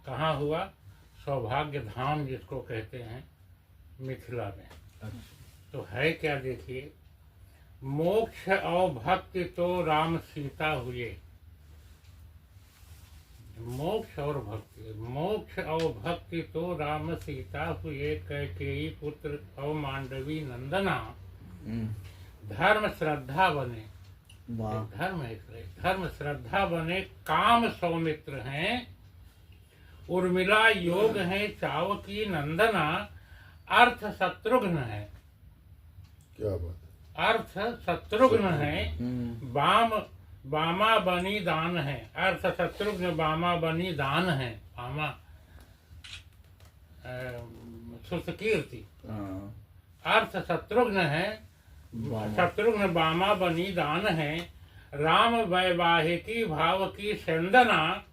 कहाँ हुआ? सौभाग्य धाम जिसको कहते हैं, मिथिला में। तो है क्या, देखिए, मोक्ष और भक्ति तो राम सीता हुए। मोक्ष और भक्ति, मोक्ष और भक्ति तो राम सीता हुए, कैकेयी पुत्र और मांडवी नंदना। धर्म श्रद्धा बने, धर्म है, धर्म श्रद्धा बने, काम सौमित्र हैं, उर्मिला योग है, चावकी नंदना, अर्थ शत्रुघ्न है। क्या बात है? अर्थ शत्रुघ्न है, बामा बनी दान है। अर्थ शत्रुघ्न बामा बनी दान है। बामा सुतकीर्ति, अर्थ शत्रुघ्न है, शत्रुघ्न बामा बनी दान है। राम वैवाहिकी भाव की संदना,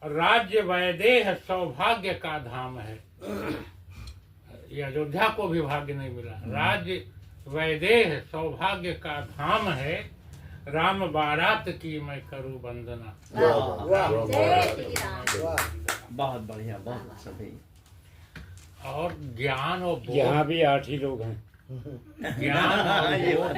राज्य वैदेह सौभाग्य का धाम है। ये अयोध्या को भी भाग्य नहीं मिला। राज्य वैदेह सौभाग्य का धाम है, राम बारात की मैं करूं वंदना। बहुत बढ़िया, बहुत अच्छा भाई। और ज्ञान और बोध, यहाँ भी 8 ही लोग हैं। ज्ञान और बोध,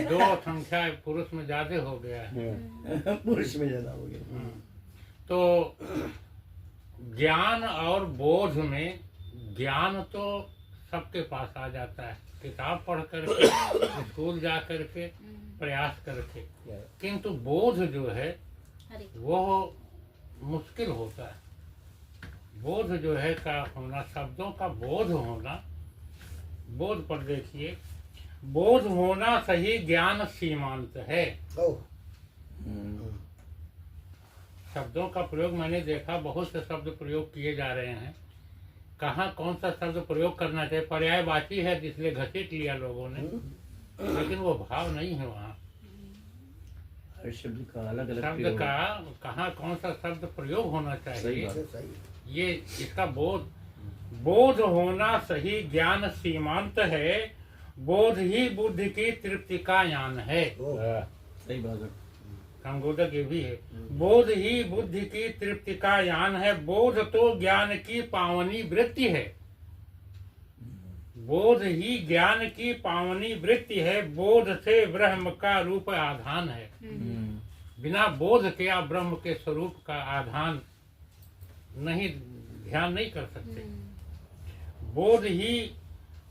दो संख्या पुरुष में ज्यादा हो गया है। पुरुष में ज्यादा हो गया। तो ज्ञान और बोध में, ज्ञान तो सबके पास आ जाता है, किताब पढ़ करके, स्कूल जा करके, प्रयास करके, किंतु बोध जो है वो मुश्किल होता है। बोध जो है का होना, शब्दों का बोध होना, बोध पर देखिए, बोध होना सही ज्ञान सीमांत है। शब्दों का प्रयोग मैंने देखा, बहुत से शब्द प्रयोग किए जा रहे हैं। कहाँ कौन सा शब्द प्रयोग करना चाहिए, पर्यायवाची है इसलिए घसीट लिया लोगों ने, लेकिन वो भाव नहीं है वहाँ। हर शब्द का अलग अलग शब्द का कहाँ कौन सा शब्द प्रयोग होना चाहिए, ये इसका बोध, बोध होना सही ज्ञान सीमांत है, बोध ही बुद्धि की तृप्ति का यान है। सही बात है। कंगोदक ये भी है, बोध ही बुद्धि की तृप्ति का यान है, बोध तो ज्ञान की पावनी वृत्ति है। बोध ही ज्ञान की पावनी वृत्ति है, बोध से ब्रह्म का रूप आधान है। बिना बोध के आप ब्रह्म के स्वरूप का आधान नहीं, ध्यान नहीं कर सकते। बोध ही,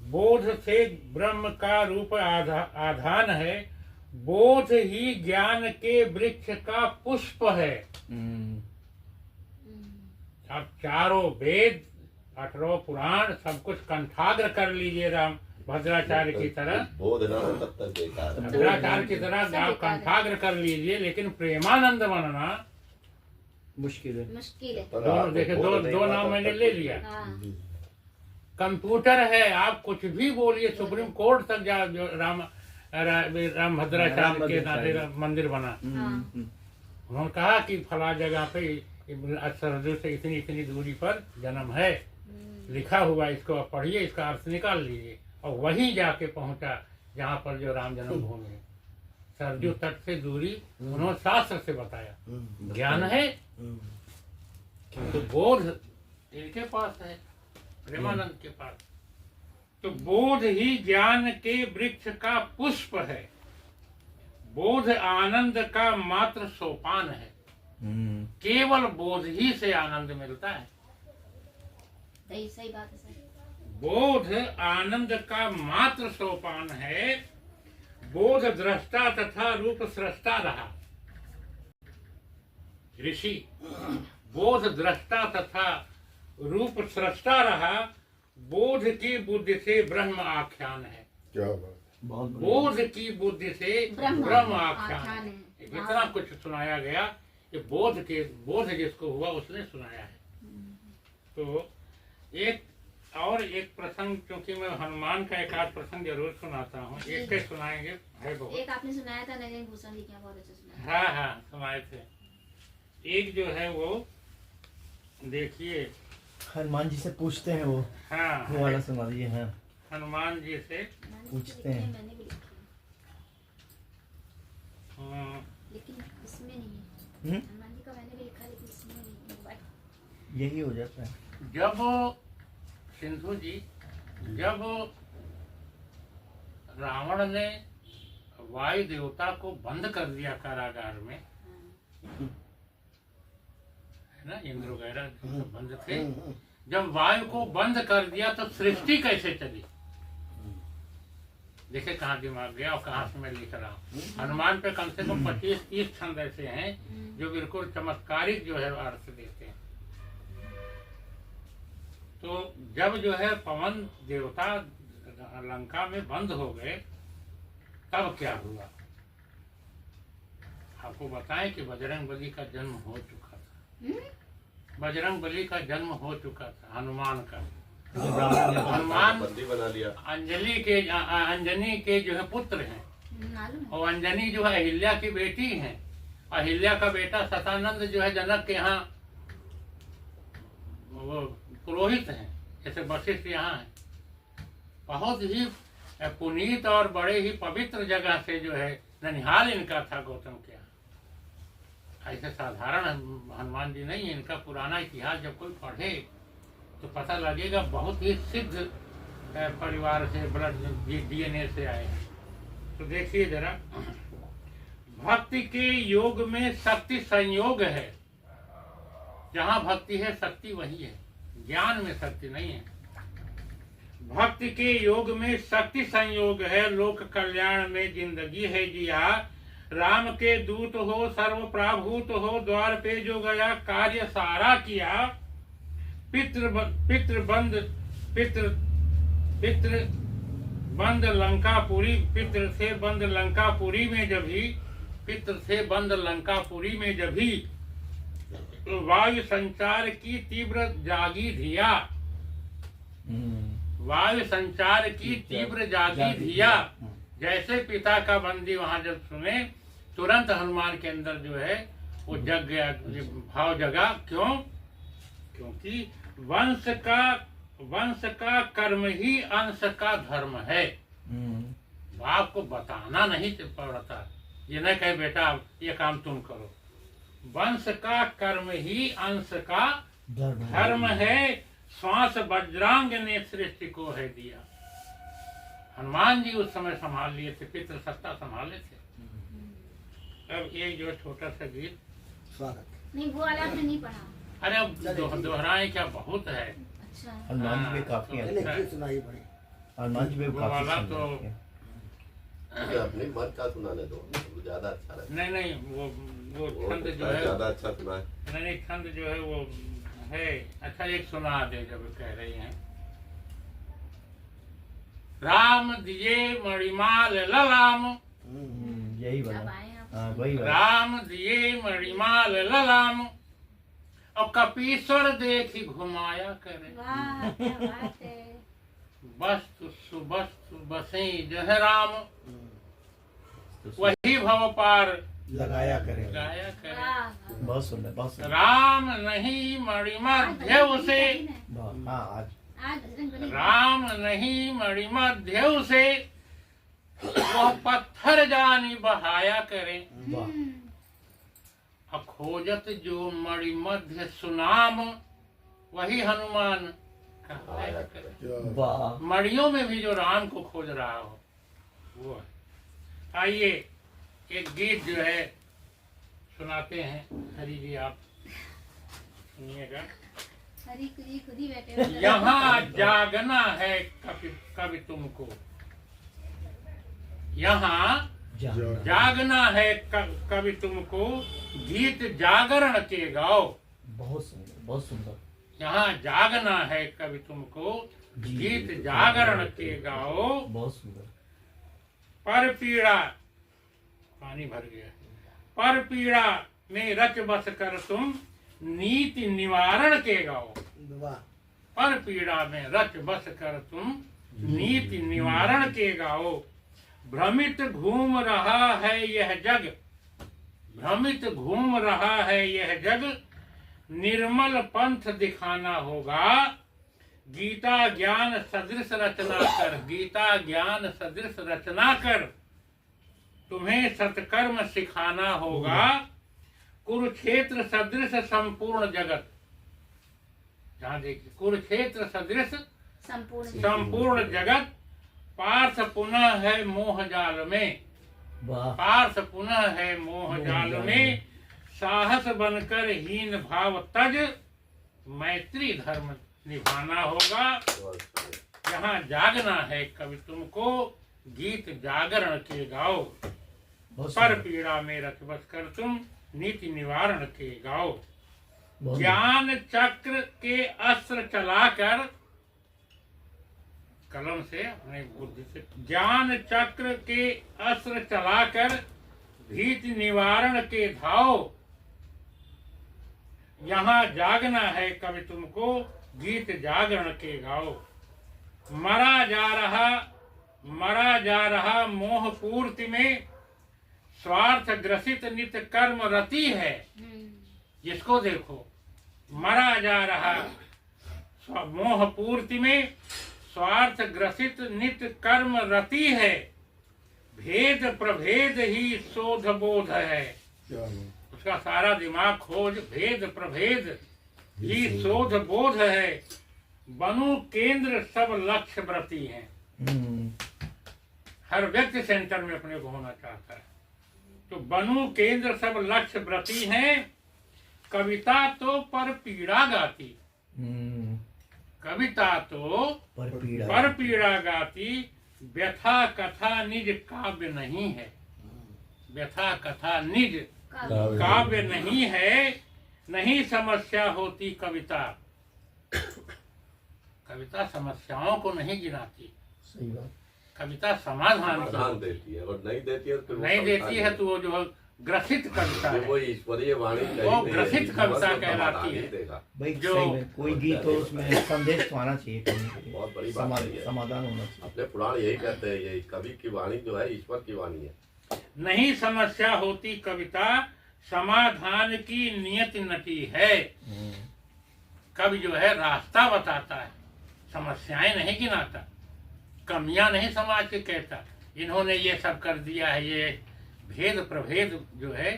बोध से ब्रह्म का रूप आधान है, बोध ही ज्ञान के वृक्ष का पुष्प है। अब चारों वेद, 18 पुराण सब कुछ कंठाग्र कर लीजिए, राम भद्राचार्य की तरह, भद्राचार्य की तरह आप कंठाग्र कर लीजिए, लेकिन प्रेमानंद बनना मुश्किल है। देखिए, दो नाम मैंने ले लिया। कंप्यूटर है, आप कुछ भी बोलिए, सुप्रीम कोर्ट तक जा, जो राम भद्राचार्य के नाते मंदिर बना। उन्होंने कहा कि फला जगह पे सरजू से इतनी इतनी दूरी पर जन्म है, लिखा हुआ, इसको आप पढ़िए, इसका अर्थ निकाल लीजिए, और वहीं जाके पहुंचा जहाँ पर जो राम जन्मभूमि है। सरजू तट से दूरी उन्होंने शास्त्र से बताया। ज्ञान है, तो बोध इनके पास है, प्रेमानंद के पास। तो बोध ही ज्ञान के वृक्ष का पुष्प है, बोध आनंद का मात्र सोपान है। केवल बोध ही से आनंद मिलता है। सही बात है सर। बोध आनंद का मात्र सोपान है, बोध दृष्टा तथा रूप सृष्टा रहा। ऋषि बोध दृष्टा तथा रूप सृष्टा रहा, बोध की बुद्धि से ब्रह्म आख्यान है। क्या बात, बोध की बुद्धि से ब्रह्म आख्यान है। इतना कुछ सुनाया गया कि बोध जिसको हुआ उसने सुनाया है। तो एक प्रसंग, क्योंकि मैं हनुमान का एक आध प्रसंग जरूर सुनाता हूँ, एक के सुनाएंगे, है बहुत। एक आपने सुनाया था नरेंद्र भूषण जी क्या, बहुत अच्छा सुनाया। हाँ सुनाए थे। एक जो है वो देखिए, हनुमान जी से पूछते हैं वो। हाँ वो वाला सुना दीजिए। हाँ, हनुमान जी से पूछते हैं। मैंने भी लिखी है, लेकिन इसमें नहीं है। हनुमान जी का मैंने भी लिखा, लेकिन इसमें नहीं है। यही हो जाता है। जब सिंधु जी, जब रावण ने वायु देवता को बंद कर दिया कारागार में, है ना, इंद्र वगैरह जो बंद थे, जब वायु को बंद कर दिया तो सृष्टि कैसे चली? देखे कहाँ दिमाग गया और कहाँ से मैं लिख रहा हूँ। हनुमान पे कम से कम 25-30 छंद ऐसे हैं जो बिल्कुल चमत्कारिक जो है अर्थ देते हैं। तो जब जो है पवन देवता लंका में बंद हो गए, तब क्या हुआ? आपको बताएं कि बजरंग बली का जन्म हो चुका था। बजरंग बली का जन्म हो चुका था, हनुमान का। हनुमान बंदी बना लिया। अंजनी के जो है पुत्र हैं, और अंजनी जो है अहिल्या की बेटी हैं। अहिल्या का बेटा सतानंद जो है जनक के यहाँ वो पुरोहित हैं, जैसे वशिष्ठ यहाँ है। बहुत ही पुनीत और बड़े ही पवित्र जगह से जो है ननिहाल इनका था गौतम के यहाँ। ऐसे साधारण हनुमान जी नहीं, इनका पुराना इतिहास जब कोई पढ़े तो पता लगेगा बहुत ही सिद्ध परिवार से, ब्लड DNA से आए हैं। तो देखिए जरा, भक्ति के योग में शक्ति संयोग है। जहाँ भक्ति है शक्ति वही है, ज्ञान में शक्ति नहीं है। भक्ति के योग में शक्ति संयोग है, लोक कल्याण में जिंदगी है जिया। राम के दूत हो सर्व प्राभूत हो, द्वार पे जो गया कार्य सारा किया। पितृ बंद लंकापुरी, पितृ से बंद लंकापुरी में जब ही, पितृ से बंद लंकापुरी में जब ही वायु संचार की तीव्र जागी धिया। वायु संचार की तीव्र जागी धिया। जैसे पिता का बंदी वहां जब सुने, तुरंत हनुमान के अंदर जो है वो जग गया, भाव जगा। क्यों? क्योंकि वंश का कर्म ही अंश का धर्म है। बाप को बताना नहीं पड़ता, ये न कहे बेटा ये काम तुम करो। वंश का कर्म ही अंश का धर्म है। श्वास वज्रांग ने सृष्टि को है दिया। हनुमान जी उस समय संभाल लिए थे, पितृ सत्ता संभाले थे। अब ये जो छोटा सा गीत, स्वागत नहीं, वो वाला आपने नहीं पढ़ा। अरे अब दोहराए क्या, बहुत है। अच्छा, हनुमान जी पे काफी सुनाई पड़ी। हनुमान जी पे वो वाला तो अपने मत का सुनाने दो, ज्यादा अच्छा लगता है। नहीं, वो छंद जो है ज्यादा अच्छा सुना है। नहीं, छंद जो है वो है अच्छा। एक सुना दे जब कह रही हैं। राम दिए मणिमाल ललाम, यही जब वाला। आए आप। हाँ वही वाला। राम दिए मणिमाल ललाम, और कपीश्वर देखी घुमाया करे। वाह, क्या बात है। वस्तु सुवस्तु बसे जह राम, वही भव पार लगाया करे। गाया करे। वाह, बहुत सुंदर, बहुत सुंदर। राम नहीं मणिमध्य उसे, हाँ आज आज बजरंग बली। राम नहीं मणिमध्य उसे, वह पत्थर जानी बहाया करे। वाह। अब खोजत जो मणिमध्य सुनाम, वही हनुमान कहाया करे। वाह। मणियों में भी जो राम को खोज रहा हो वो है। आइए एक गीत जो है सुनाते हैं। हरि जी आप सुनिएगा। हरी खुद ही बैठे हुए। यहाँ जागना है कभी तुमको, यहाँ जागना है कभी तुमको, गीत जागरण के गाओ। बहुत सुंदर, बहुत सुंदर। यहाँ जागना है कभी तुमको, गीत जागरण के गाओ। बहुत सुंदर। पर पीड़ा, पानी भर गया, पर पीड़ा में रच बस कर तुम, नीति निवारण के गाओ। पर पीड़ा में रच बस कर तुम, नीति निवारण के गाओ। भ्रमित घूम रहा है यह जग, भ्रमित घूम रहा है यह जग, निर्मल पंथ दिखाना होगा। गीता ज्ञान सदृश रचना कर, गीता ज्ञान सदृश रचना कर, तुम्हें सत्कर्म सिखाना होगा। कुरुक्षेत्र सदृश संपूर्ण जगत, यहाँ देखिए, कुरुक्षेत्र सदृश संपूर्ण संपूर्ण जगत पार्थ पुनः है मोह जाल में, वाह पार्थ पुनः है मोह जाल में, साहस बनकर हीन भाव तज, मैत्री धर्म निभाना होगा। बहुत बढ़िया। यहाँ जागना है कवि तुमको, गीत जागरण के गाओ, बहुत पर सुंदर, पीड़ा में रख बस कर तुम नीति निवारण के गाओ। बहुत ज्ञान चक्र के अस्त्र चलाकर, कलम से अपने बुद्धि से ज्ञान चक्र के अस्त्र चलाकर भीति निवारण के धाओ। यहाँ जागना है कवि तुमको, गीत जागरण के गाओ। मरा जा रहा मोह पूर्ति में, स्वार्थ ग्रसित नित कर्म रति है। जिसको देखो, मरा जा रहा मोह पूर्ति में, स्वार्थ ग्रसित नित कर्म रति है। भेद प्रभेद ही शोध बोध है। उसका सारा दिमाग खोज भेद प्रभेद ही शोध बोध है। बनु केंद्र सब लक्ष्य व्रती हैं। हर व्यक्ति सेंटर में अपने को होना चाहता है। तो बनु केंद्र सब लक्ष्य व्रती हैं। कविता तो पर पीड़ा गाती, कविता तो पर पीड़ा गाती। व्यथा कथा निज काव्य नहीं है, व्यथा कथा निज काव्य नहीं है। नहीं समस्या होती कविता, कविता समस्याओं को नहीं गिनाती, सही बात, कविता समाधान समाधान देती है, और नहीं देती है तो नहीं देती है तो वो जो है ग्रसित कविता है, वो ईश्वरीय वाणी वो ग्रसित कविता कहलाती है। भाई जो- सही में कोई गीत हो उसमें संदेश तो आना चाहिए कहीं पे। बहुत बड़ी बात है ये। समाधान होना चाहिए। अपने पुराण यही कहते हैं, ये कवि की वाणी जो है ईश्वर की वाणी है। नहीं समस्या होती कविता, समाधान की नियत नटी है। कवि जो है रास्ता बताता है, समस्याएं नहीं गिनाता, कमियां नहीं समाज के कहता, इन्होंने ये सब कर दिया है, ये भेद प्रभेद जो है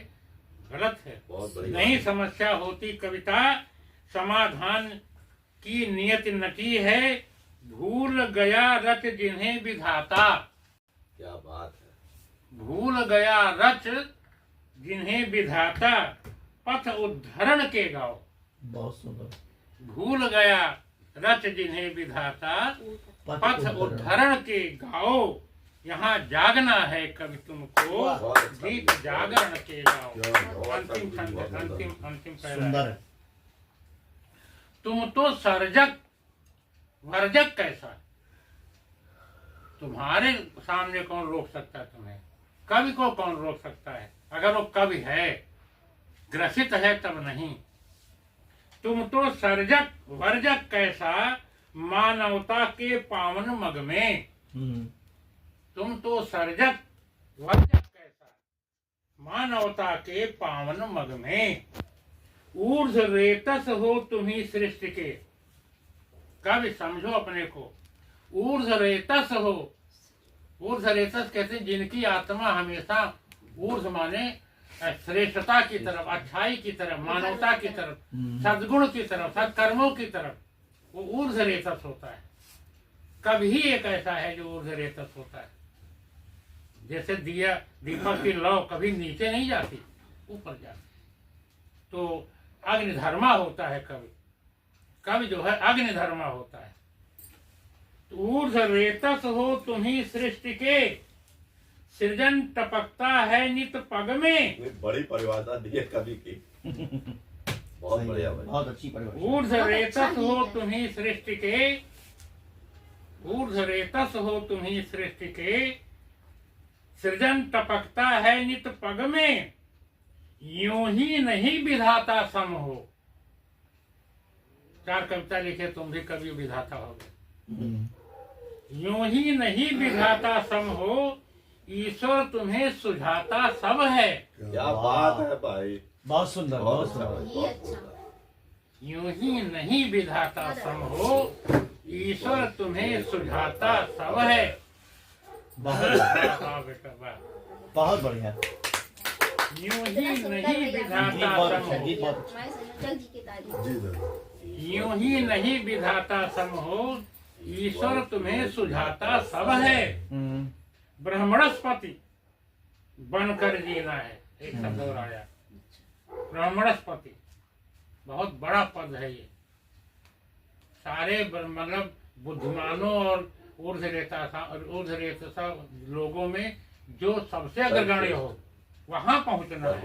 गलत है। बहुत बड़ी नहीं बात समस्या होती कविता, समाधान की नियत नटी है। भूल गया रच जिन्हें विधाता, क्या बात है। भूल गया रच जिन्हें विधाता, पथ उद्धरण के गाओ। बहुत सुंदर, भूल गया रच जिन्हें विधाता, पथ उद्धरण के गाओ। यहाँ जागना है कवि तुमको, बहुत अच्छा गीत जागरण के गाओ। बहुत अंतिम अच्छा, छंद, बहुत अंतिम सुंदर। अंतिम पहला सुंदर है। है। तुम तो सर्जक वर्जक कैसा, तुम्हारे सामने कौन रोक सकता है तुम्हें? कवि को कौन रोक सकता है? अगर वो कवि है, ग्रसित है तब नहीं। तुम तो सर्जक वर्जक कैसा, मानवता के पावन मग में। तुम तो सर्जक वर्जक कैसा, मानवता के पावन मग में। ऊर्ध्व रेतस हो तुम्ही सृष्टि के, कवि समझो अपने को, ऊर्ध्व रेतस हो। ऊर्ध्व रेतस कहते हैं जिनकी आत्मा हमेशा ऊर्ध्व माने श्रेष्ठता की तरफ, अच्छाई की तरफ, मानवता की तरफ, सद्गुण की तरफ, सत्कर्मों की तरफ, वो ऊर्ध्व रेतस होता है। कभी ही एक ऐसा है जो ऊर्ध्व रेतस होता है। जैसे दिया दीपक की लौ कभी नीचे नहीं जाती, ऊपर जाती। तो अग्निधर्मा होता है कवि, कवि जो है अग्निधर्मा होता है। तो ऊर्ध्व रेतस हो तुम्ही सृष्टि के, सृजन टपकता है नित पग में। बड़ी परिभाषा दी है कवि की। बहुत बढ़िया भाई। बहुत अच्छी परिभाषा। ऊर्ध्व रेतस हो तुम्ही सृष्टि के, ऊर्ध्व रेतस हो तुम्ही सृष्टि के, सृजन टपकता है नित पग में। यूं ही नहीं विधाता सम हो। 4 कविता लिखे, तुम भी कवि विधाता हो गए। यूं ही नहीं विधाता सम हो, ईश्वर तुम्हें सुझाता सब है। क्या बात है भाई। बहुत सुंदर, बहुत अच्छा सुंदर। ये अच्छा। यूं ही नहीं विधाता सम हो, ईश्वर तुम्हें सुझाता सब है। बहुत वाह बेटा वाह। बहुत बढ़िया। यूं ही नहीं गीत विधाता बहुत सम अच्छा, हो, गीत बहुत अच्छा। हमारे संयोजक जी की तारीफ। जी दादा। यूं ही नहीं विधाता सम हो, ईश्वर तुम्हें सुझाता सब है। ब्राह्मणस्पति बनकर जीना है, एक शब्द और आया, ब्राह्मणस्पति बहुत बड़ा पद है ये। सारे मतलब बुद्धिमानों और ऊर्ध्वरेतसा लोगों में जो सबसे अग्रगण्य हो वहां पहुंचना है।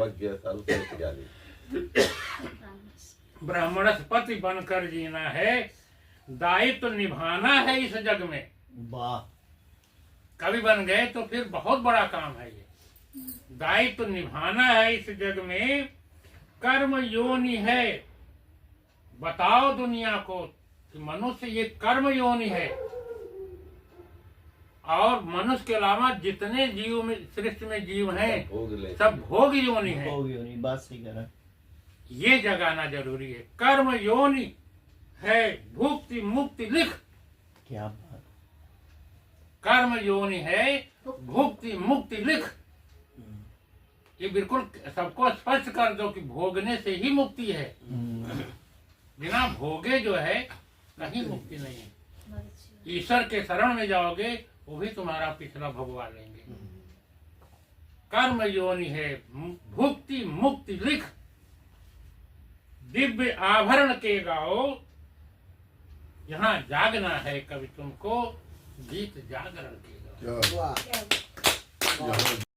ब्राह्मणस्पति बनकर जीना है, दायित्व निभाना है इस जग में। वाह, कवि बन गए तो फिर बहुत बड़ा काम है ये। दायित्व निभाना है इस जग में, कर्म योनि है। बताओ दुनिया को कि मनुष्य ये कर्म योनि है, और मनुष्य के अलावा जितने जीव में सृष्टि में जीव हैं सब भोग योनि है। भोग योनि, बात सही कह रहा है। ये जगाना जरूरी है। कर्म योनि है, भुक्ति मुक्ति लिख। क्या बात। कर्म योनि है, भुक्ति मुक्ति लिख। ये बिल्कुल सबको स्पष्ट कर दो कि भोगने से ही मुक्ति है। बिना भोगे जो है कहीं मुक्ति नहीं है। ईश्वर के शरण में जाओगे वो भी तुम्हारा पिछला भोगवा लेंगे। कर्म योनि है, भुक्ति मुक्ति लिख। दिव्य आभरण के गाओ, यहाँ जागना है कवि तुमको, गीत जागरण के गाओ। क्या